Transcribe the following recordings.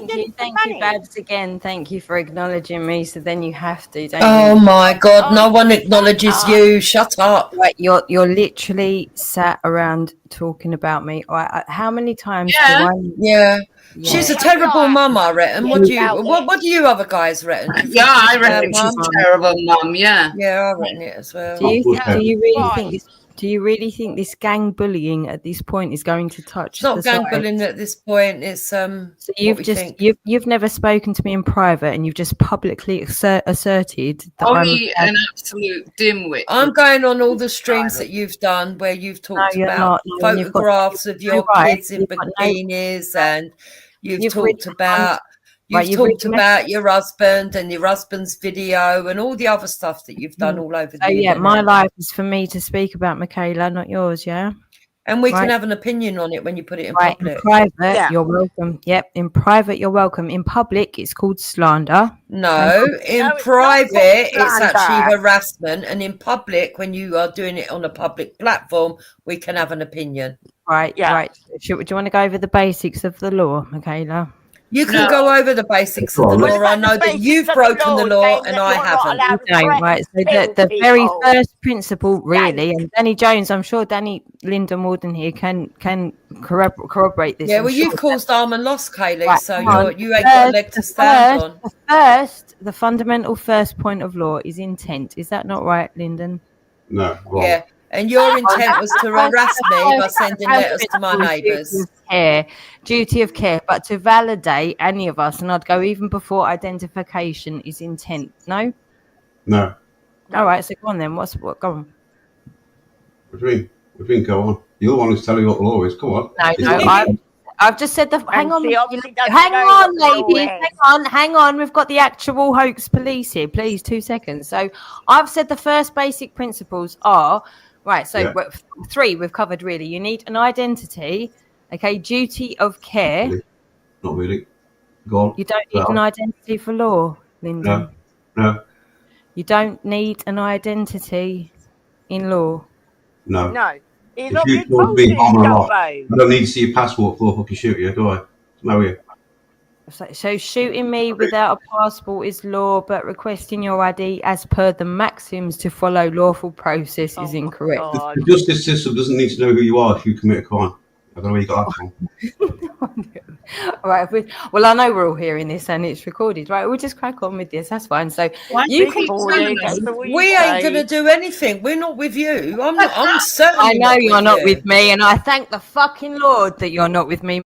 Thank you, Babs, again. Thank you for acknowledging me. So then you have to, don't Oh you? my God, no one acknowledges you. Shut up. Right, you're literally sat around talking about me. How many times do I? Yeah. She's a terrible mum, I reckon. What do you other guys reckon? I reckon she's a terrible mum. Yeah. Yeah, I reckon it as well. Do you really think this gang bullying at this point is going to touch? It's not gang bullying at this point. It's So you've never spoken to me in private, and you've just publicly asserted that I'm an absolute dimwit. I'm going on all the streams that you've done where you've talked about photographs of your kids in bikinis, and you've talked about your husband and your husband's video and all the other stuff that you've done all over the internet. My life is for me to speak about, Michaela, not yours. And we can have an opinion on it when you put it in public. In private, you're welcome. Yep, in private, you're welcome. In public, it's called slander. No, in private, it's actually harassment. And in public, when you are doing it on a public platform, we can have an opinion. Right. Do you want to go over the basics of the law, Michaela? You can go over the basics of the law. I know that you've broken the law and I haven't. Right. So the very first principle, really, and Danny Jones, I'm sure Danny Linda Morden here can corroborate this. Yeah, well, you've caused harm and loss, Kaylee, so you ain't got a leg to stand on. The fundamental first point of law is intent. Is that not right, Lyndon? No, wrong. Yeah. And your intent was to harass me by sending letters to my neighbours. Duty of care, but to validate any of us, and I'd go even before identification, is intent. No. All right, so go on then. Go on. What do you mean? Go on. You're the one who's telling you what the law is. Come on. No. I've just said hang on, ladies. Hang on. We've got the actual hoax police here. Please, 2 seconds. So I've said the first basic principles are. Right, so 3 we've covered really. You need an identity, duty of care. Not really. Go on. You don't need an identity for law, Lyndon. No. You don't need an identity in law. No. If you told me I don't need to see your passport before I fucking shoot you, do I? No, you. So shooting me without a passport is law, but requesting your ID as per the maxims to follow lawful process is incorrect. The justice system doesn't need to know who you are if you commit a crime. I don't know where you got that from. All right. Well, I know we're all hearing this and it's recorded, right? We'll just crack on with this. That's fine. So we ain't going to do anything. We're not with you. I'm certainly. I know you're not with me, and I thank the fucking Lord that you're not with me.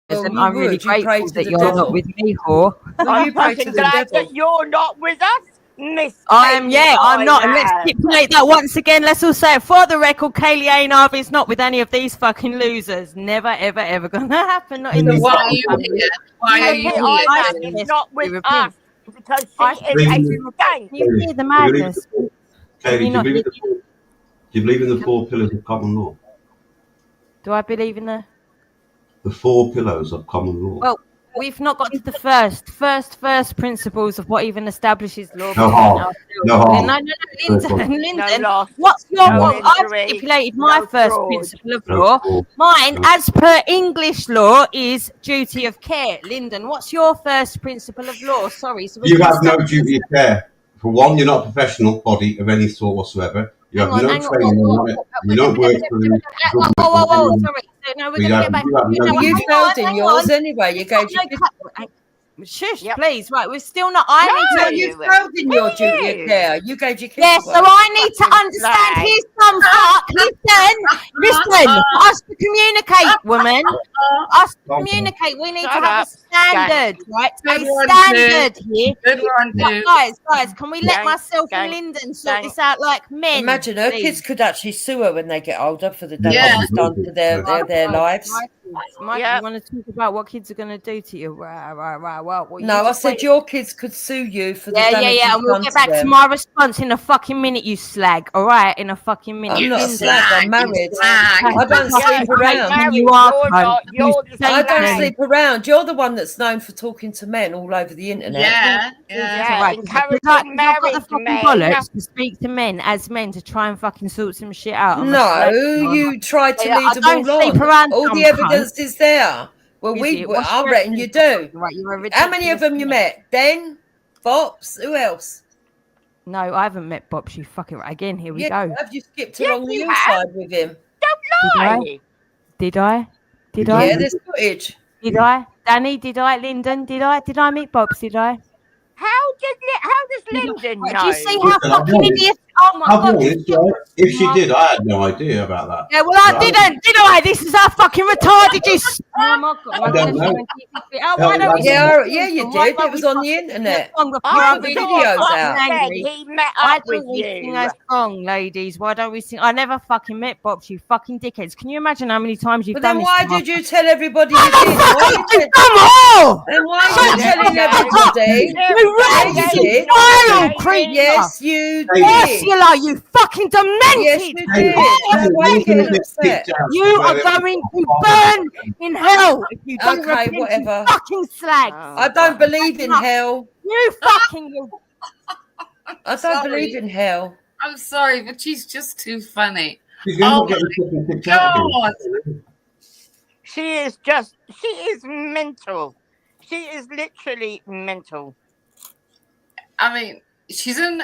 And I'm really grateful that you're not with me, whore. I'm fucking glad that you're not with us, Miss. I'm not. And let's stipulate that once again. Let's all say it for the record. Kaylee Ainarv is not with any of these fucking losers. Never, ever, ever gonna happen. Not in this. Why are you here? Why are you here? She's not with us because she is a gang. You hear the madness? Kaylee, do you believe in the 4 pillars of common law? Do I believe in the 4 pillars of common law? Well, we've not got to the first principles of what even establishes law. No harm. Lyndon, what's your one? I've stipulated my first principle of law. Mine, as per English law, is duty of care. Lyndon, what's your first principle of law? Sorry. So you have no duty of care. For one, you're not a professional body of any sort whatsoever. You have no training on it. You don't work for the Whoa, sorry. No, we're going to get back. You failed in yours anyway. You gave Shush, please. Right, we're still not. You failed in your duty of care. You gave your kids. Yeah, so I need to understand. Here's some fuck. Listen. Us to communicate, woman. Us to communicate. We need to have a standard, right? A standard here. Guys, can we let myself and Lyndon sort this out like men? Imagine her kids could actually sue her when they get older for the damage done to their lives. Mike, you want to talk about what kids are going to do to you? No, I said your kids could sue you for the damage and we'll get back to my response in a fucking minute, you slag. All right, in a fucking minute. I'm not a slag. I'm married. I don't sleep around. You are. I don't sleep around. You're the one that's known for talking to men all over the internet. Right. Encouraging married men. Bollocks to speak to men as men to try and fucking sort some shit out. No, you tried to lead them all on. All the evidence is there. Well, I reckon you do. Right, how many of them you met? Den, Bops, who else? No, I haven't met Bops. You fucking again. Here we go. Have you skipped along the hillside with him? Don't lie. Did I? Yeah, there's footage. Did I? Danny, did I? Lyndon, did I? Did I meet Bops? Did I? How does Lyndon know? Do you see how fucking idiot? Oh my God. If she did, I had no idea about that. Yeah, well, I didn't, did I? This is how fucking retarded you. Oh my God. I don't know. Yeah, you did. It was on the internet. I put the videos out. He met up with you. Sing a song, ladies. Why don't we sing? I never fucking met Bops, you fucking dickheads. Can you imagine how many times you've done this? Then why did you tell everybody you did? Come on! Then why are you telling everybody? Yes, you did. Ursula, you fucking demented! Yes, you did. You are going to burn in hell if you don't repent, whatever. you fucking slag. I don't believe in hell. You fucking... I don't believe in hell. I'm sorry, but she's just too funny. Oh my God. She is mental. She is literally mental. I mean, she's on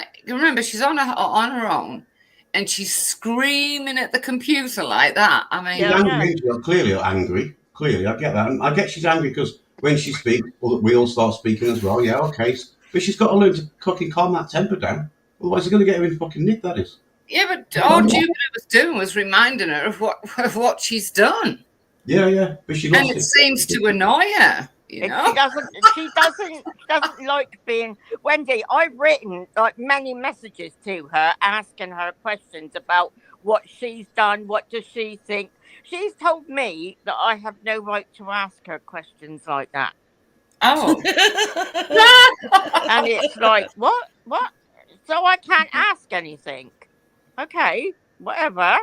her own, and she's screaming at the computer like that. I mean, she's angry. She's clearly angry. Clearly, I get that. And I get she's angry because when she speaks, we all start speaking as well. Yeah, okay. But she's got to learn to fucking calm that temper down. Otherwise, they're going to get her in fucking nick, that is. Yeah, but all Jupiter was doing was reminding her of what she's done. Yeah. But she lost it seems to annoy her. You know? She doesn't like being... Wendy, I've written like many messages to her asking her questions about what she's done, what does she think. She's told me that I have no right to ask her questions like that. Oh. And it's like, what? So I can't ask anything. Okay, whatever.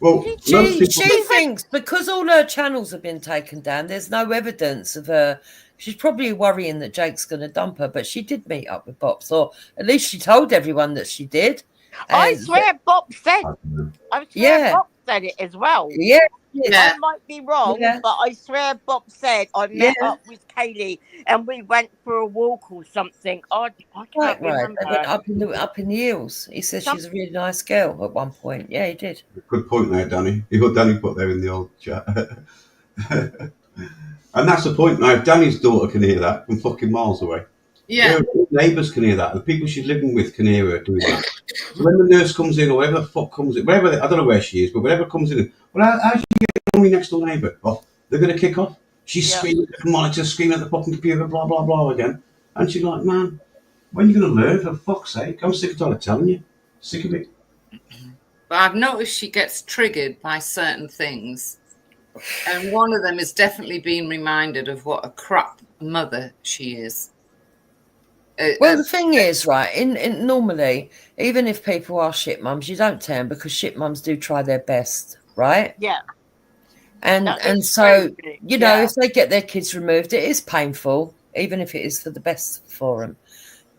Well, she thinks because all her channels have been taken down, there's no evidence of her. She's probably worrying that Jake's going to dump her, but she did meet up with Bops, or at least she told everyone that she did. I swear Bob said. Bob said it as well. Yeah. I might be wrong, but I swear Bob said I met up with Kaylee and we went for a walk or something. I can't remember. They went up in the hills. He said she's a really nice girl at one point. Yeah, he did. Good point there, Danny. Danny put there in the old chat. And that's the point now. If Danny's daughter can hear that from fucking miles away. Yeah. Her neighbours can hear that. The people she's living with can hear her doing that. So when the nurse comes in or whatever the fuck comes in, I don't know where she is, but whatever comes in, well, how's she getting on with next door neighbour? Oh, they're going to kick off. She's screaming at the monitor, screaming at the fucking computer, blah, blah, blah again. And she's like, man, when are you going to learn, for fuck's sake? I'm sick of telling you. Sick of it. But I've noticed she gets triggered by certain things. And one of them is definitely being reminded of what a crap mother she is. Well, the thing is, right, in normally, even if people are shit mums, you don't tell them because shit mums do try their best, right? Yeah. And so, you know, if they get their kids removed, it is painful, even if it is for the best for them.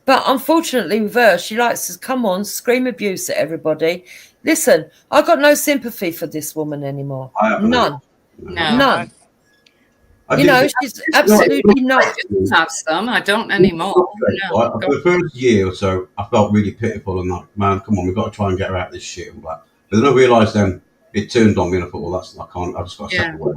But unfortunately with her, she likes to come on, scream abuse at everybody. Listen, I've got no sympathy for this woman anymore. None. None. You know, she's absolutely not. I just have some. I don't anymore. For the first year or so, I felt really pitiful and like, man, come on, we've got to try and get her out of this shit. And but then I realised then it turned on me and I thought, well, I just got to step away.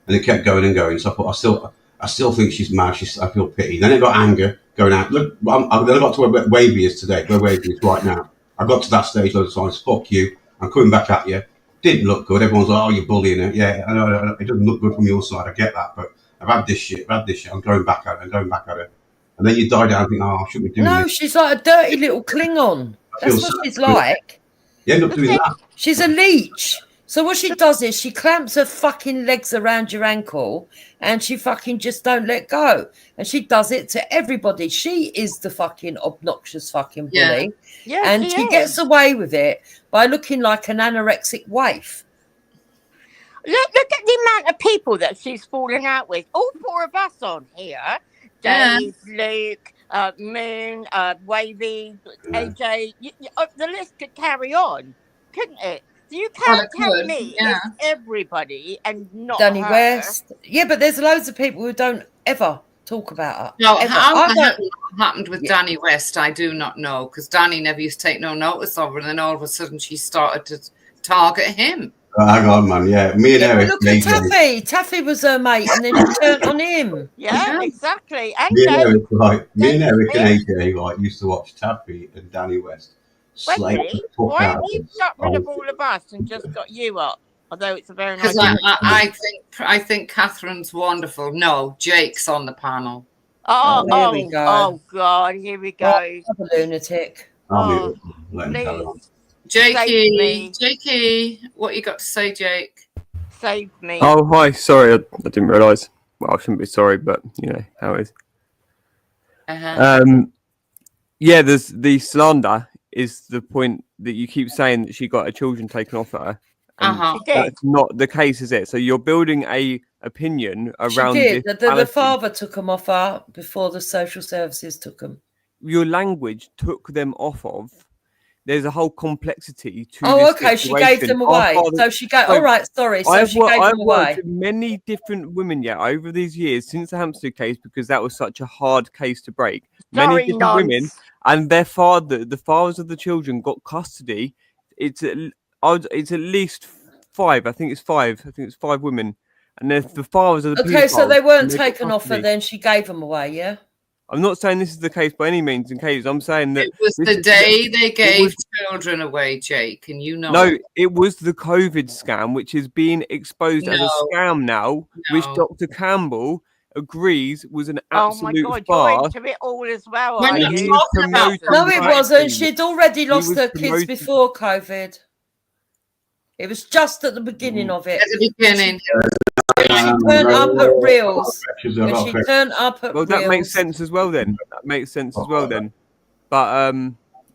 And it kept going and going. So I thought, I still think she's mad. I feel pity. Then it got anger going out. Look, then I got to where Wavy is today, where Wavy is right now. I got to that stage loads of times. Fuck you. I'm coming back at you. Didn't look good. Everyone's like, oh, you're bullying her. Yeah, I know. It doesn't look good from your side. I get that. But I've had this shit. I'm going back at her. And then you die down and think, oh, I shouldn't be doing this. No, she's like a dirty little Klingon. That's what she's like. You end up doing that. She's a leech. So what she does is she clamps her fucking legs around your ankle and she fucking just don't let go. And she does it to everybody. She is the fucking obnoxious fucking bully. Yeah, and she gets away with it by looking like an anorexic waif. Look at the amount of people that she's falling out with. All four of us on here. Dave, Luke, Moon, Wavy, AJ. The list could carry on, couldn't it? You can't tell me it's everybody and not Danny her. West. Yeah, but there's loads of people who don't ever talk about her. No, how happened with Danny West, I do not know, because Danny never used to take no notice of her, and then all of a sudden she started to target him. Oh, hang on, man. Yeah, me and Eric. Look at Taffy. Taffy was her mate, and then she turned on him. Yeah, exactly. And me and Eric and AJ used to watch Taffy and Danny West. Wendy, why have you got rid of all of us and just got you up? Although it's a very nice. I think Catherine's wonderful. No, Jake's on the panel. Here we go. Oh God, here we go. Oh, lunatic. Jakey, what you got to say, Jake? Save me. Oh, hi. Sorry, I didn't realise. Well, I shouldn't be sorry, but you know how it is. Yeah, there's the slander is the point that you keep saying that she got her children taken off her. That's not the case, is it? So you're building a opinion around. She did. The father took them off her before the social services took them. Your language took them off of. There's a whole complexity to. Oh, okay. She gave them away. So she gave. All right. Sorry. So she gave them away. I've worked with many different women over these years since the Hampstead case, because that was such a hard case to break. Many different women and their the fathers of the children got custody. It's at least 5. I think it's 5. I think it's 5 women, and the fathers of the. Okay, so they weren't taken off her. Then she gave them away. Yeah. I'm not saying this is the case by any means. I'm saying that it was the day they gave children away, Jake, and you know. No, it was the COVID scam, which is being exposed as a scam now, which Dr. Campbell agrees was an absolute farce. Oh my God, you're into it all as well, are you? No, it wasn't. She'd already lost her kids before COVID. It was just at the beginning of it. At the beginning. When she turned up at Reels. Well, that makes sense as well then. But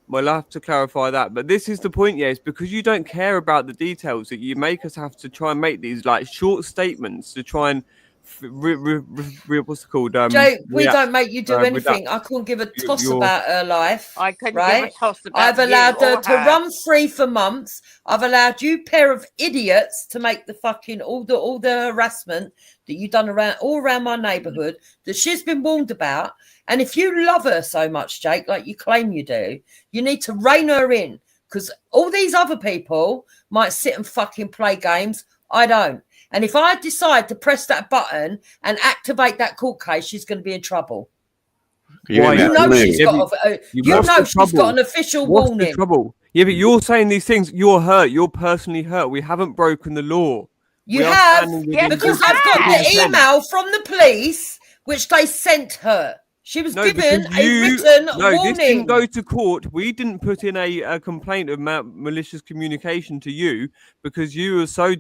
we'll have to clarify that. But this is the point, it's because you don't care about the details that you make us have to try and make these like short statements to try and what's it called? Jake, we don't make you do anything. I couldn't give a toss about her life. I couldn't give a toss about I've allowed her to run free for months. I've allowed you pair of idiots to make the fucking all the harassment that you've done all around my neighbourhood that she's been warned about. And if you love her so much, Jake, like you claim you do, you need to rein her in, because all these other people might sit and fucking play games. I don't. And if I decide to press that button and activate that court case, she's going to be in trouble. You know she's got an official warning. What's the trouble? Yeah, but you're saying these things. You're hurt. You're personally hurt. We haven't broken the law. You have, because I've got the email from the police, which they sent her. She was given a written warning. No, this didn't go to court. We didn't put in a complaint of malicious communication to you because you were so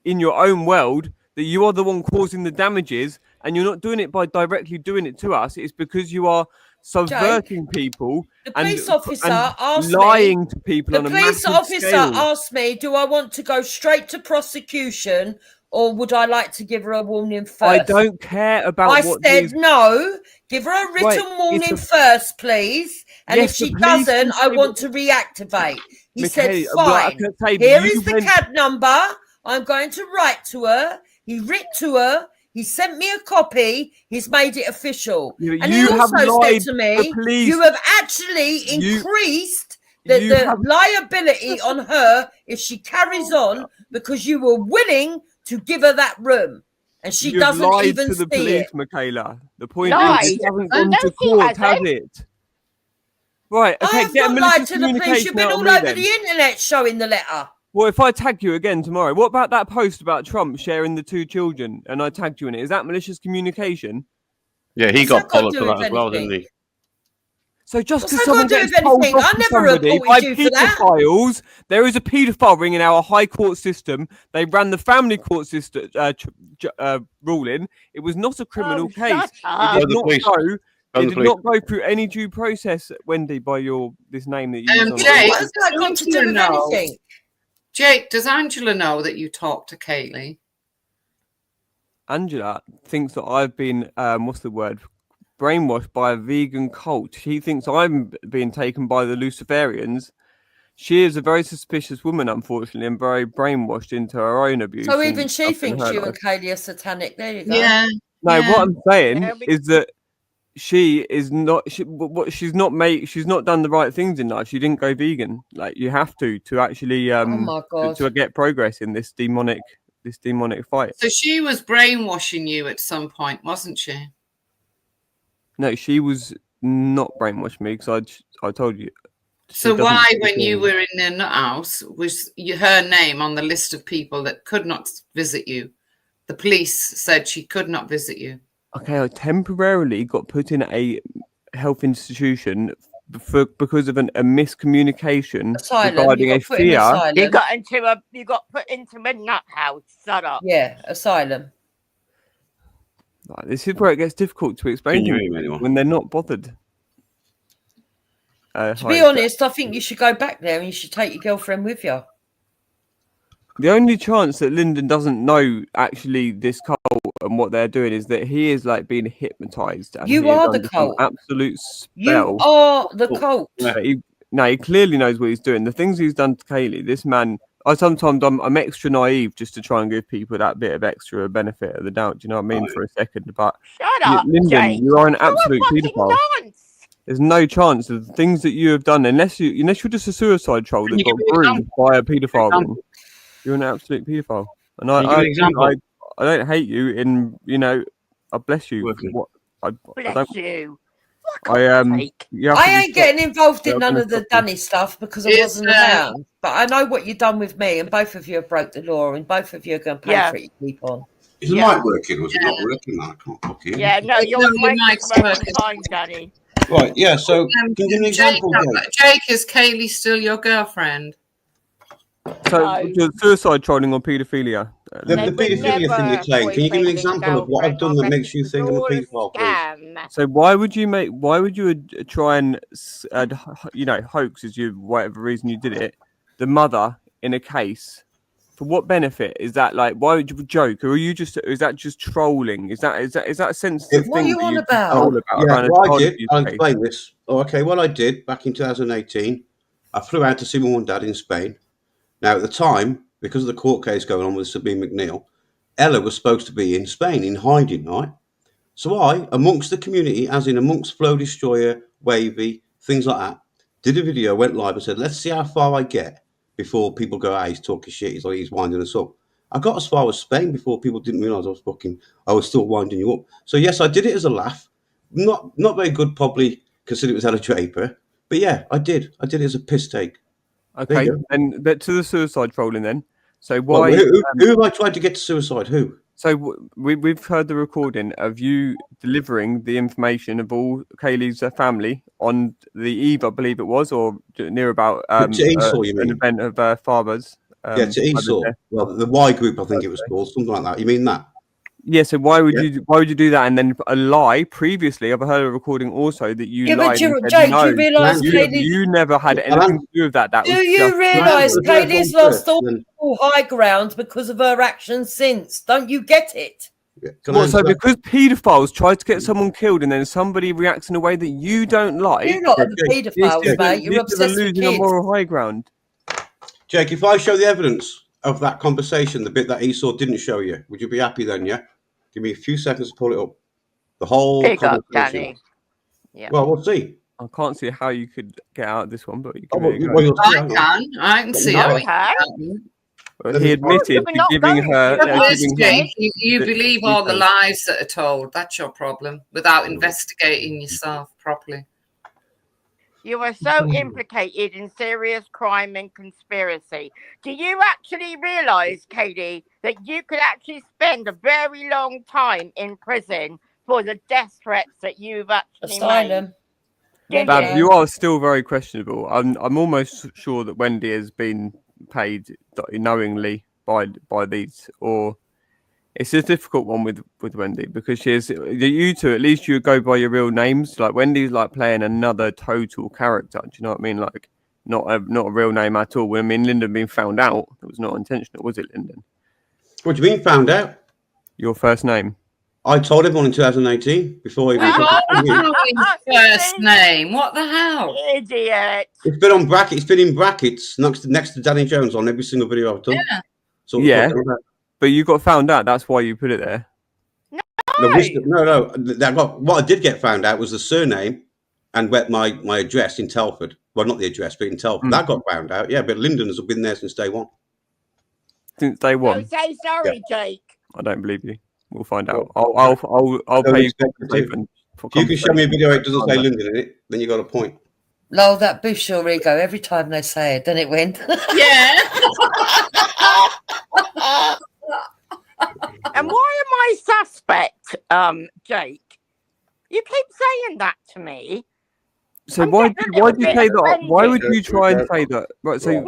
in your own world that you are the one causing the damages, and you're not doing it by directly doing it to us. It's because you are subverting people. The police officer asked lying to people on a massive scale. The police officer asked me, do I want to go straight to prosecution or would I like to give her a warning first? I don't care about I said no, give her a written warning first, please. And if she doesn't, I want to reactivate. He said, fine. Here is the CAD number. I'm going to write to her. He writ to her. He sent me a copy. He's made it official. And he also said to me, you have actually increased the liability on her if she carries on, because you were willing to give her that room. And she doesn't even see police, it. Michaela. The point is, it hasn't gone to court, has it? Right, okay, I've not lied to the police. You've been all over the internet showing the letter. Well, if I tag you again tomorrow, what about that post about Trump sharing the 2 children and I tagged you in it? Is that malicious communication? Yeah, he got followed for that as well, didn't he? So just because someone gets told off to somebody by paedophiles, there is a paedophile ring in our high court system. They ran the family court system ruling. It was not a criminal case. It did not go through any due process, Wendy, by this name that you use. Jake, what's that got to do with anything? Jake, does Angela know that you talked to Kaylee? Angela thinks that I've been, brainwashed by a vegan cult. She thinks I'm being taken by the Luciferians she is a very suspicious woman, unfortunately, and very brainwashed into her own abuse. So even she thinks you and Kaylee are satanic. There you go. Yeah. No, what I'm saying is that she is not. She's not done the right things in life. She didn't go vegan. Like you have to actually oh my God. to get progress in this demonic fight. So she was brainwashing you at some point, wasn't she? No, she was not brainwashing me because I told you. So why, when you were in the nut house, was her name on the list of people that could not visit you? The police said she could not visit you. Okay, I temporarily got put in a health institution because of a miscommunication regarding a fear. You got put into a nut house. Shut up. Yeah, asylum. This is where it gets difficult to explain to them when they're not bothered. To be honest, I think you should go back there and you should take your girlfriend with you. The only chance that Lyndon doesn't know actually this cult and what they're doing is that he is like being hypnotized. And you are the cult. Absolute spell. You are the cult. He clearly knows what he's doing. The things he's done to Kaylee, this man. I'm extra naive just to try and give people that bit of extra benefit of the doubt. Do you know what I mean? For a second, but shut up, Lyndon, Jake. you are an absolute paedophile. There's no chance of the things that you have done unless you're just a suicide troll that got groomed by a paedophile. You're an absolute paedophile, and I don't hate you. I bless you. Bless you. I ain't getting involved in none of the Danny stuff because I wasn't around. But I know what you've done with me, and both of you have broke the law, and both of you are going to pay for it. You keep on. Is the mic working? Was it not working? I can't fuck you. Yeah, no, your mic's working fine, Danny. Right, yeah. So, can you give me an example? Jake, is Kaylee still your girlfriend? So, suicide trolling or paedophilia? The paedophilia thing you claim. Can you give me an example of what I've done that makes you think I'm a paedophile, please? So why would you try and hoax, as you whatever reason you did it, the mother in a case? For what benefit is that? Like, why would you joke, or is that just trolling? Is that a sensitive thing? What are you on about? Well, I did. I'll explain this. Oh, okay, what I did back in 2018, I flew out to see my mum and dad in Spain. Now, at the time, because of the court case going on with Sabine McNeil, Ella was supposed to be in Spain in hiding, right? So I, amongst the community, as in amongst Flow Destroyer, Wavy, things like that, did a video, went live and said, let's see how far I get before people go, he's talking shit, he's winding us up. I got as far as Spain before people didn't realise I was still winding you up. So yes, I did it as a laugh. Not very good, probably, considering it was Ella Draper. But yeah, I did it as a piss take. Okay, and but to the suicide trolling then. So why? Who have I tried to get to suicide? Who? So we've heard the recording of you delivering the information of all Kaylee's family on the eve, I believe it was, or near about to Esau, you mean? An event of their fathers. To Esau. Well, the Y group, I think it was called, something like that. You mean that? Yeah, so why would you do that? And then a lie previously, I've heard a recording also that you lied. But Jake, do you realise you never had anything to do with that? Do you realise Kaylee's lost all high ground because of her actions since? Don't you get it? So because paedophiles try to get someone killed and then somebody reacts in a way that you don't like, you're not a paedophile, mate. You're obsessed with kids. Losing a moral high ground. Jake, if I show the evidence of that conversation, the bit that Esau didn't show you, would you be happy then? Yeah. Give me a few seconds to pull it up. The whole conversation. Danny. Yeah. Well, we'll see. I can't see how you could get out of this one, but you can. I can see how he admitted to giving her. You believe all the lies that are told. That's your problem. Without investigating yourself properly. You are so implicated in serious crime and conspiracy. Do you actually realise, Katie, that you could actually spend a very long time in prison for the death threats that you've actually made? Bab, you are still very questionable. I'm almost sure that Wendy has been paid knowingly by these, or it's a difficult one with Wendy because you two, at least you go by your real names. Like Wendy's like playing another total character. Do you know what I mean? Like not a real name at all. I mean, Lyndon being found out, it was not intentional, was it, Lyndon? What do you mean found out? Your first name. I told everyone in 2018 before he his first name. What the hell? Idiot. It's been on bracket. It's been in brackets next to Danny Jones on every single video I've done. Yeah. So yeah. But you got found out. That's why you put it there. No. What I did get found out was the surname and my address in Telford. Well, not the address, but in Telford. That got found out. Yeah, but Lyndon's have been there since day one. Since day one. I'm so sorry, Jake. I don't believe you. We'll find out. I'll pay you. If you can show me a video it doesn't say Lyndon in it, then you got a point. Lol, that boosts your ego every time they say it, doesn't it, Win? Yeah. And why am I suspect, Jake? You keep saying that to me. So why do you say that? Why would you try and say that? Right. So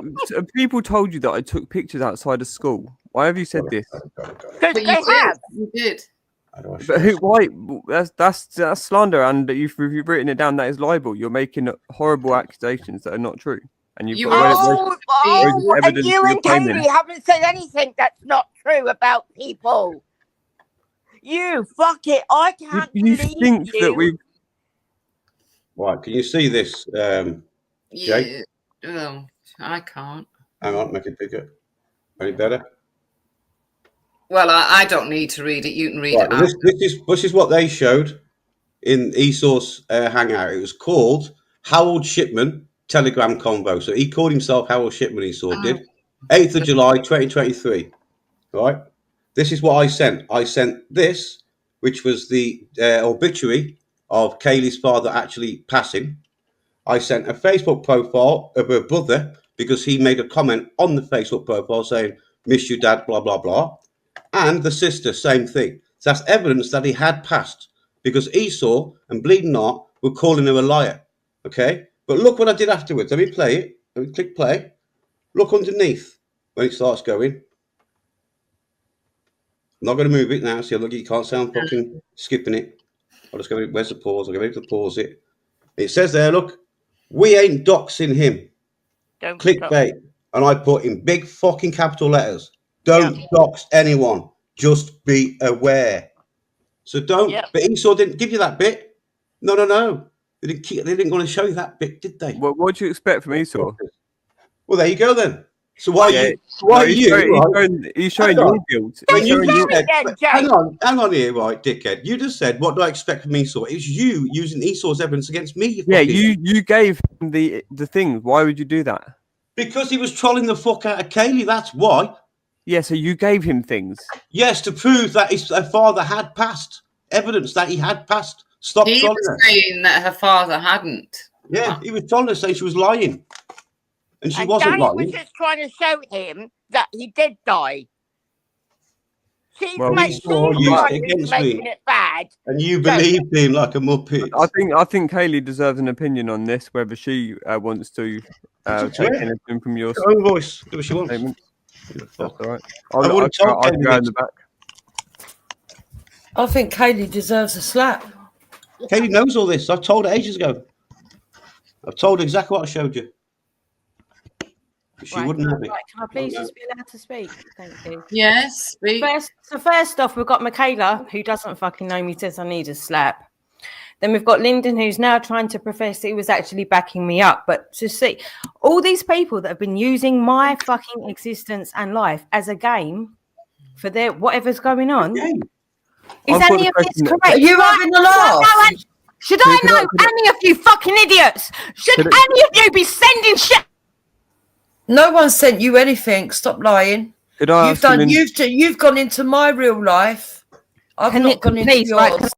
people told you that I took pictures outside of school. Why have you said this? Because they have. You did. But who? Why? That's slander, and you've written it down. That is libel. You're making horrible accusations that are not true, and you've got and you and Katie haven't said anything that's not true about people. You fuck it. I can't. You think that we? Right, can you see this, Jake? Yeah. I can't. Hang on, make it bigger. Any better? Well, I don't need to read it. You can read it. This is what they showed in Esau's hangout. It was called Harold Shipman Telegram Convo. So he called himself Harold Shipman, Esau did. 8th of July, 2023. Right? This is what I sent. I sent this, which was the obituary of Kaylee's father actually passing. I sent a Facebook profile of her brother because he made a comment on the Facebook profile saying, "Miss you, Dad, blah, blah, blah." And the sister, same thing. So that's evidence that he had passed because Esau and Bleeding Heart were calling her a liar. Okay? But look what I did afterwards. Let me play it. Let me click play. Look underneath when it starts going. I'm not going to move it now. See, look, you can't say I'm fucking skipping it. I'll just go, where's the pause? I'll go to pause it. It says there, look, we ain't doxing him. Clickbait. And I put in big fucking capital letters. Don't dox anyone. Just be aware. So don't. Yeah. But Esau didn't give you that bit. No. They didn't want to show you that bit, did they? What do you expect from Esau? Well, there you go then. So why are you? He's showing your guilt. Hang on here, right, dickhead. You just said, what do I expect from Esau? It's you using Esau's evidence against me. You gave him the thing. Why would you do that? Because he was trolling the fuck out of Kaylee. That's why. Yeah, so you gave him things. Yes, to prove that his father had passed. Evidence that he had passed. Stop trolling her. He was saying that her father hadn't. Yeah, he was trolling her, saying she was lying. And she wasn't lying. Danny was just trying to show him that he did die. She's making it bad. And you believed him like a muppet. I think Kaylee deserves an opinion on this, whether she wants to take anything from your own voice. Do what she wants. Statement. That's all right. I'll go in the back. I think Kaylee deserves a slap. Kaylee knows all this. I told her ages ago. I've told her exactly what I showed you. She wouldn't have it. Right, can I please just be allowed to speak? Thank you. Yes, speak. First off, we've got Michaela, who doesn't fucking know me, says I need a slap. Then we've got Lyndon, who's now trying to profess he was actually backing me up. But to see all these people that have been using my fucking existence and life as a game for their whatever's going on. Is any of this correct? Are you having a laugh? Should I know any of you fucking idiots? Should any of you be sending shit? No one sent you anything. Stop lying. You've gone into my real life. I've not gone into yours.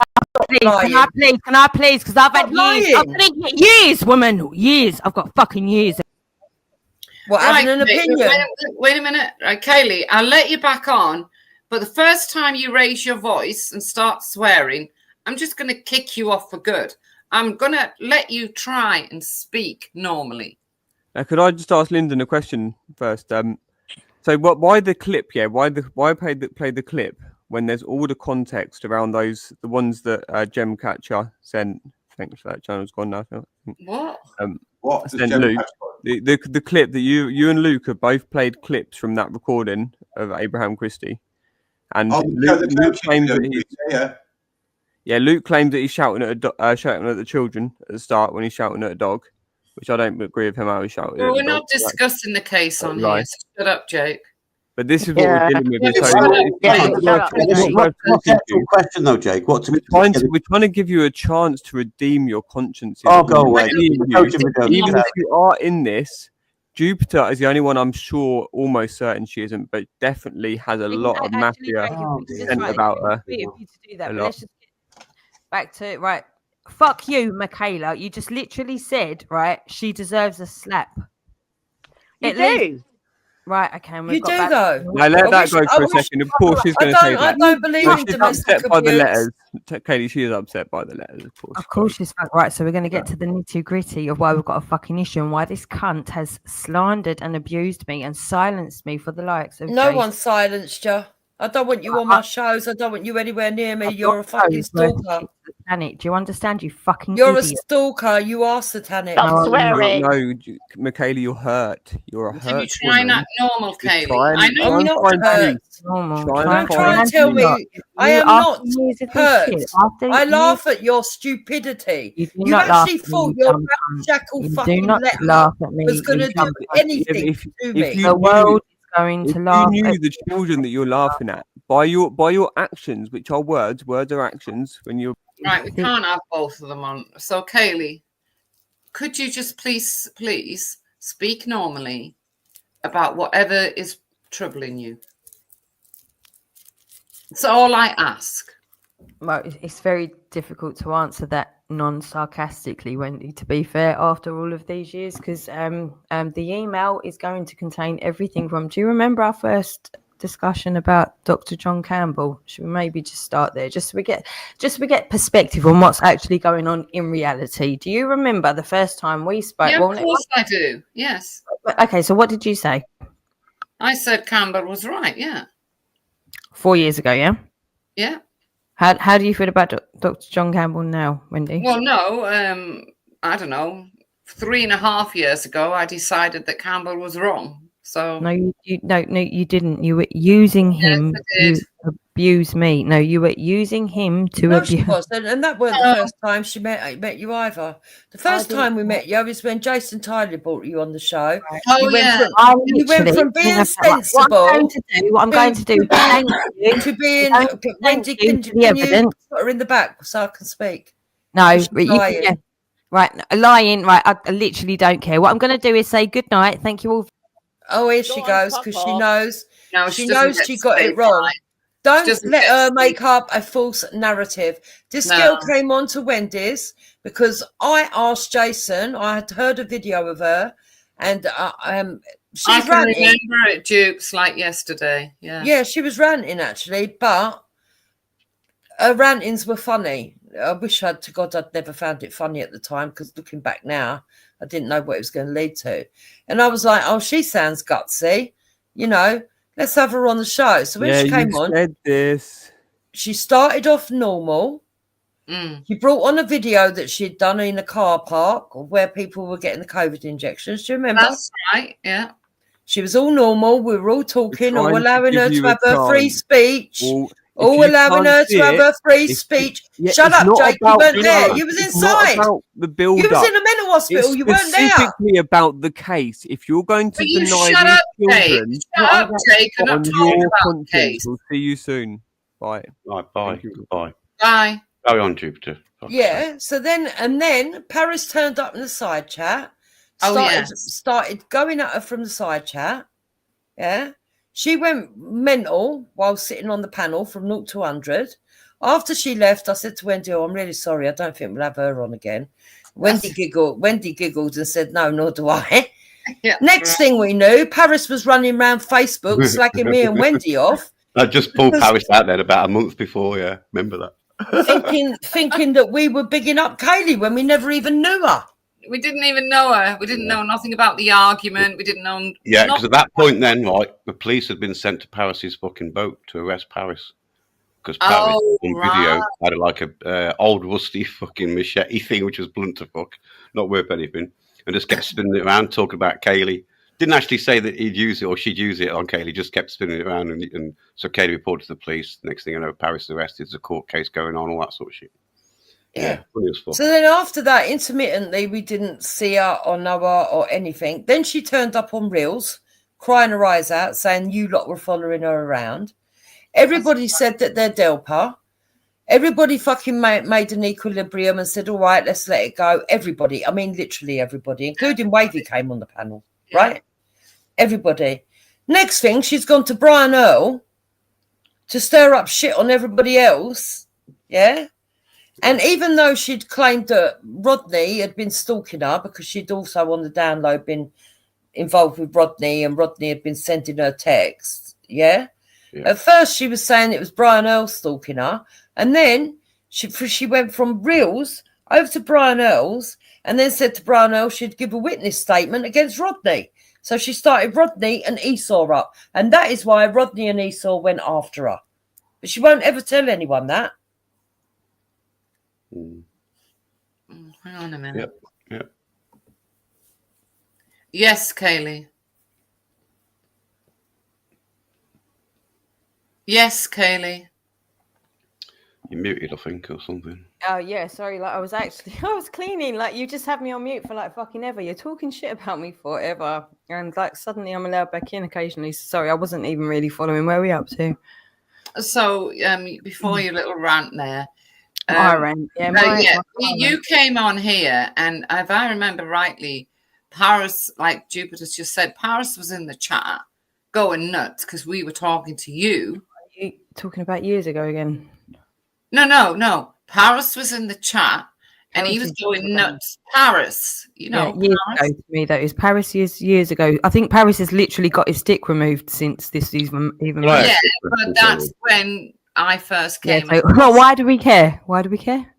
Can I please? Because I've had years. I've had years, woman. Years. I've got fucking years. What, having an opinion? Wait a minute. Right, Kaylee, I'll let you back on. But the first time you raise your voice and start swearing, I'm just going to kick you off for good. I'm going to let you try and speak normally. Now, could I just ask Lyndon a question first? So, why the clip? Yeah, why play the clip when there's all the context around the ones that Gemcatcher sent? Thanks for that. Channel's gone now. What? What? Sent Luke the clip that you and Luke have both played clips from that recording of Abraham Christie, and Luke claimed that Yeah, Luke claimed that he's shouting at shouting at the children at the start when he's shouting at a dog, which I don't agree with him how he's shouting. Well, we're not discussing the case on here. So shut up, Jake. But this is what we're dealing with. What's the actual question, though, Jake? We're trying to give you a chance to redeem your conscience. Oh, go away. Even if you are in this, Jupiter is the only one I'm sure, almost certain she isn't, but definitely has a lot of mafia sent about her. Let's just get back to it. Right. Fuck you, Michaela. You just literally said, right, she deserves a slap. You do. Right, okay. You do, though. Now let that go for a second. Of course, she's going to say that. I don't believe in domestic upset by the letters. Katie, she is upset by the letters, of course. Of course, she's right. So we're going to get to the nitty gritty of why we've got a fucking issue and why this cunt has slandered and abused me and silenced me for the likes of. No one silenced you. I don't want you on my shows. I don't want you anywhere near me. You're a fucking stalker. Satanic. Do you understand? You fucking. You're idiot. a stalker. You are satanic. Stop swearing. No, Michaela, you're hurt. You're a hurt. Can you try and act normal, Kaylee? I know I'm not hurt. Don't try and tell me I am not hurt. I laugh at your stupidity. You actually thought your jackal fucking letter was going to do anything to me. The world is going to laugh. You knew the children that you're laughing at by your actions, which are words. Words are actions. When you're right, we can't have both of them on. So, Kaylee, could you just please speak normally about whatever is troubling you? That's all I ask. Well, it's very difficult to answer that non-sarcastically, Wendy, to be fair, after all of these years, because the email is going to contain everything from, do you remember our first discussion about Dr. John Campbell? Should we maybe just start there, just so we get perspective on what's actually going on in reality? Do you remember the first time we spoke? Yeah, of course I do. Yes. Okay, so what did you say? I said Campbell was right. Yeah. 4 years ago, yeah? Yeah. How do you feel about Dr. John Campbell now, Wendy? Well, no, I don't know. 3.5 years ago, I decided that Campbell was wrong. So no, you didn't. You were using him to abuse me. No, you were using him to abuse. She wasn't, and that wasn't the first time she met you either. The first time we met you is when Jason Tyler brought you on the show. Right. Oh, you went from being sensible. What I'm going to do, thank you, to being. Wendy, can you put her in the back so I can speak? No, right, lying. Right, I literally don't care. What I'm going to do is say good night. Thank you all. Oh, here she goes, because she knows. No, she knows she got it wrong. Don't let her make up a false narrative. This girl came on to Wendy's because I asked Jason. I had heard a video of her, and she was ranting. I can remember it, Dukes, like yesterday. Yeah, she was ranting actually, but her rantings were funny. I wish to God I'd never found it funny at the time, because looking back now, I didn't know what it was going to lead to. And I was like, oh, she sounds gutsy. You know, let's have her on the show. So when she came on, she started off normal. She brought on a video that she'd done in a car park where people were getting the COVID injections. Do you remember? That's right, yeah. She was all normal. We were all talking, all allowing her to have her free speech. All allowing her to have her free speech. Shut up, Jake. You weren't there. You was inside. The build you was in a mental hospital. You weren't there. Specifically about the case. If you're going to deny these children, shut up, Jake. I'm not talking about the case. We'll see you soon. Bye. Bye. Goodbye. Bye. Carry on, Jupiter. Yeah. So then Paris turned up in the side chat. Started going at her from the side chat. Yeah. She went mental while sitting on the panel from 0 to 100. After she left, I said to Wendy, oh, I'm really sorry. I don't think we'll have her on again. Wendy giggled and said, no, nor do I. Next thing we knew, Paris was running around Facebook slagging me and Wendy off. I just pulled Paris out there about a month before, yeah. Remember that? thinking that we were bigging up Kaylee when we never even knew her. We didn't even know her. We didn't know nothing about the argument. We didn't know. Yeah, because at that point then, right, the police had been sent to Paris's fucking boat to arrest Paris. Because Paris on video had like a old rusty fucking machete thing, which was blunt to fuck, not worth anything, and just kept spinning it around talking about Kaylee. didn't actually say that he'd use it or she'd use it on Kaylee. Just kept spinning it around, and so Kaylee reported to the police. Next thing you know, Paris arrested. There's a court case going on, all that sort of shit. Yeah. So then after that, intermittently, we didn't see her or know her or anything. Then she turned up on Reels, crying her eyes out, saying you lot were following her around. Everybody said that they'd help her. Everybody fucking made an equilibrium and said, all right, let's let it go. Everybody, I mean, literally everybody, including Wavy came on the panel, right? Everybody. Next thing, she's gone to Brian Earl to stir up shit on everybody else, yeah? And even though she'd claimed that Rodney had been stalking her because she'd also on the download been involved with Rodney and Rodney had been sending her texts, yeah? At first she was saying it was Brian Earl stalking her, and then she went from Reels over to Brian Earl's and then said to Brian Earl she'd give a witness statement against Rodney. So she started Rodney and Esau up, and that is why Rodney and Esau went after her. But she won't ever tell anyone that. Hang on a minute. Yep. Yes, Kaylee. Yes, Kaylee. You muted, I think, or something. Oh yeah, sorry. Like I was cleaning. Like you just had me on mute for like fucking ever. You're talking shit about me forever, and like suddenly I'm allowed back in occasionally. Sorry, I wasn't even really following. Where are we up to? So before your little rant there. You came on here, and if I remember rightly, Paris, like Jupiter's just said, Paris was in the chat going nuts because we were talking to you. Are you talking about years ago again? No. Paris was in the chat, and he was going nuts. Paris, you know, years ago to me, that is Paris years ago. I think Paris has literally got his stick removed since this even. Right. Yeah, but that's when I first came. Well, why do we care?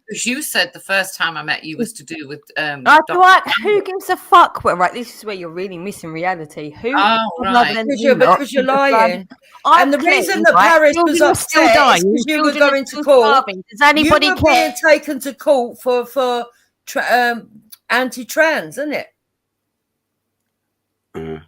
Because you said the first time I met you was to do with who gives a fuck? Well, right, this is where you're really missing reality. Who? Oh, right. Because you're lying. And the reason that Paris was upset is because you were going to court. Does anybody you were being taken to court for anti-trans, isn't it? Kaylee,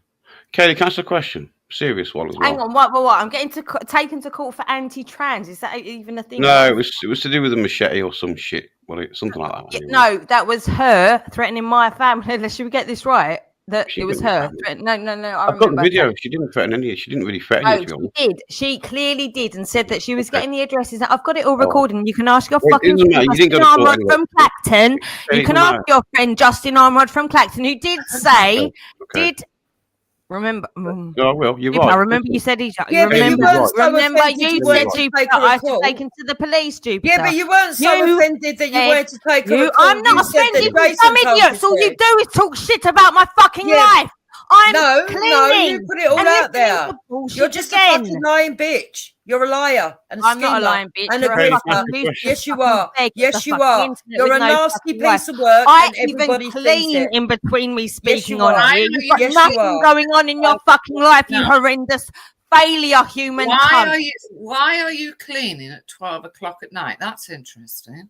can I ask a question? Serious one as well. Hang on, what? I'm getting taken to court for anti-trans. Is that even a thing? No, it was to do with a machete or some shit. Something like that. Anyway. No, that was her threatening my family. Should we get this right? That it was her. No. I've got the video. She didn't threaten any. She didn't really threaten you. No, she did. She clearly did, and said that she was getting the addresses. I've got it all recorded. And you can ask your fucking friend Justin Armrod from Clacton. You can ask your friend Justin Armrod from Clacton, who did say Remember? Oh well, you're right. I remember you said each other. Yeah, remember you said Jupiter, I should take him to the police, Jupiter. Yeah, but you weren't so offended that you wanted to take her. I'm not offended with some idiots. All you do is talk shit about my fucking life. No, you put it all out there. You're just a fucking lying bitch. You're a liar. And I'm not a lying bitch. And a grifter. Yes, you are. Yes, you are. You're a nasty piece of work. I even clean in between me speaking on it. You've got nothing going on in your fucking life, you horrendous failure human. Why are you cleaning at 12 o'clock at night? That's interesting.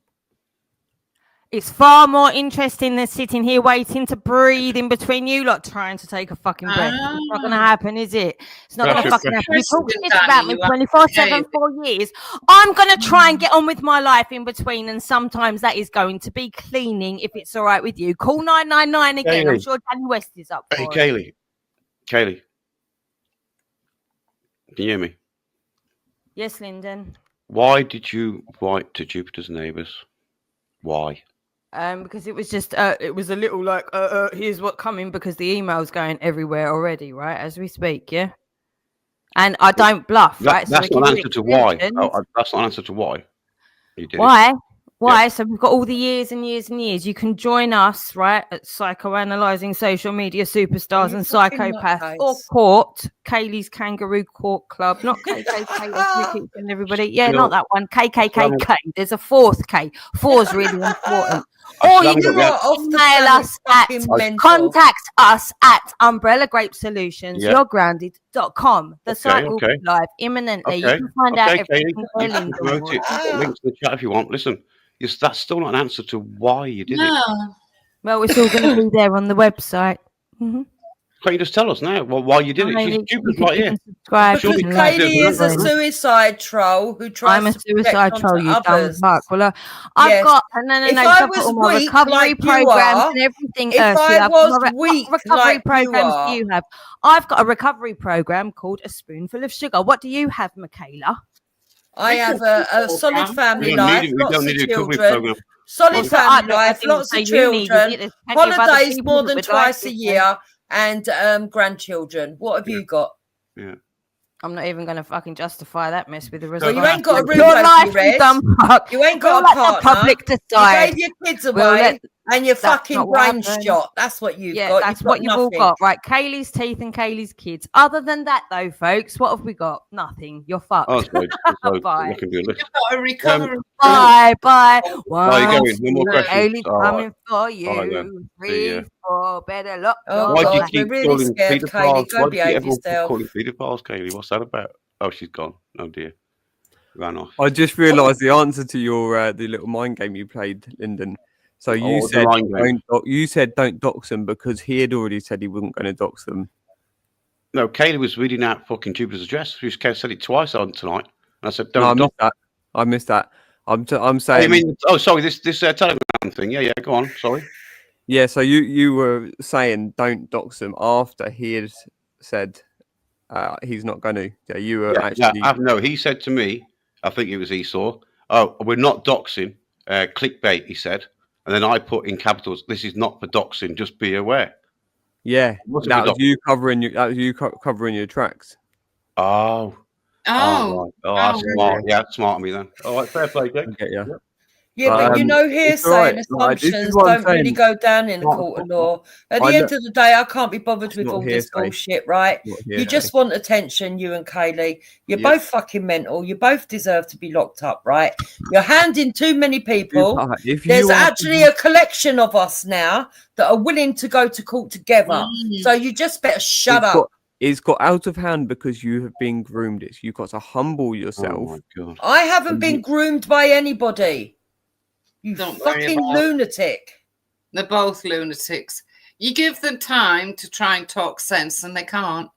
It's far more interesting than sitting here waiting to breathe in between you lot trying to take a fucking breath. It's not going to happen, is it? It's not going to fucking happen. You talk shit about me 24/7 for years. I'm going to try and get on with my life in between, and sometimes that is going to be cleaning if it's all right with you. Call 999 again. Kaylee. I'm sure Danny West is up for it. Kaylee. Can you hear me? Yes, Lyndon. Why did you write to Jupiter's neighbours? Why? Because it was just, it was a little like, here's what's coming, because the email's going everywhere already, right, as we speak, yeah? And I don't bluff, right? That's not an answer to why. That's not an answer to why. You did why? Why? Yeah. So we've got all the years and years and years. You can join us, right, at Psychoanalyzing Social Media Superstars and Psychopaths, or Court, Kaylee's Kangaroo Court Club, not KKK, and everybody. Yeah, not that one. KKKK. There's a fourth K. Four's really important. Or you can email us contact us at umbrellagrapesolutions, you'regrounded.com. The site will be live imminently. You can find out everything. Links in the chat if you want. Listen, that's still not an answer to why you did it. Well, it's all going to be there on the website. Mm-hmm. Can't you just tell us now why you did it? She's stupid, like you. Because Kaylee is a suicide troll who tries I'm a to suicide troll, you dumb others. fuck. Well, I've got If I was weak like you are, and everything. if I was weak recovery like you programs are, do you have? I've got a recovery program called A Spoonful of Sugar. What do you have, Michaela? I have a solid family life, lots of children. Solid family life, lots of children. Holidays more than twice a year, and grandchildren. What have you got? Yeah. I'm not even going to fucking justify that mess with the result. Well, you ain't got a room over your head. You ain't got a partner. Public decide. You gave your kids away and you're fucking brain shot. That's what you've got. That's what you've all got. Right, Kaylee's teeth and Kaylee's kids. Other than that, though, folks, what have we got? Nothing. You're fucked. Oh, so bye. You've got a recovery. Bye. Are you going? No more questions. Kaylee's coming for you. 3, 4, better luck. Oh, why God, do you keep we're really scared, Kaylee. Go behave yourself. Calling paedophiles, Kaylee? What's that about? Oh, she's gone. Oh dear, ran off. I just realised the answer to your the little mind game you played, Lyndon. So you said don't dox them because he had already said he wasn't going to dox them. No, Kaylee was reading out fucking Jupiter's address. She said it twice on tonight, and I said don't. No, I missed that. I'm saying. You mean? Oh, sorry. This Telegram thing. Yeah. Go on. Sorry. Yeah. So you were saying don't dox them after he had said. He's not going to. Yeah, you were actually. No, he said to me, I think it was Esau. Oh, we're not doxing. Clickbait, he said, and then I put in capitals. This is not for doxing. Just be aware. Yeah, that was you covering your tracks. Oh, that's smart. Yeah, smart of me then. All right, fair play, Jake. Okay, yeah. Yeah, but hearsay and assumptions don't really go down in a court of law. At the end of the day, I can't be bothered with all this bullshit, right? You just want attention, you and Kaylee. You're both fucking mental. You both deserve to be locked up, right? You're handing too many people. There's actually a collection of us now that are willing to go to court together. So you just better shut up. It's got out of hand because you have been groomed. You've got to humble yourself. Oh my God. I haven't been groomed by anybody. You fucking lunatic. They're both lunatics. You give them time to try and talk sense and they can't.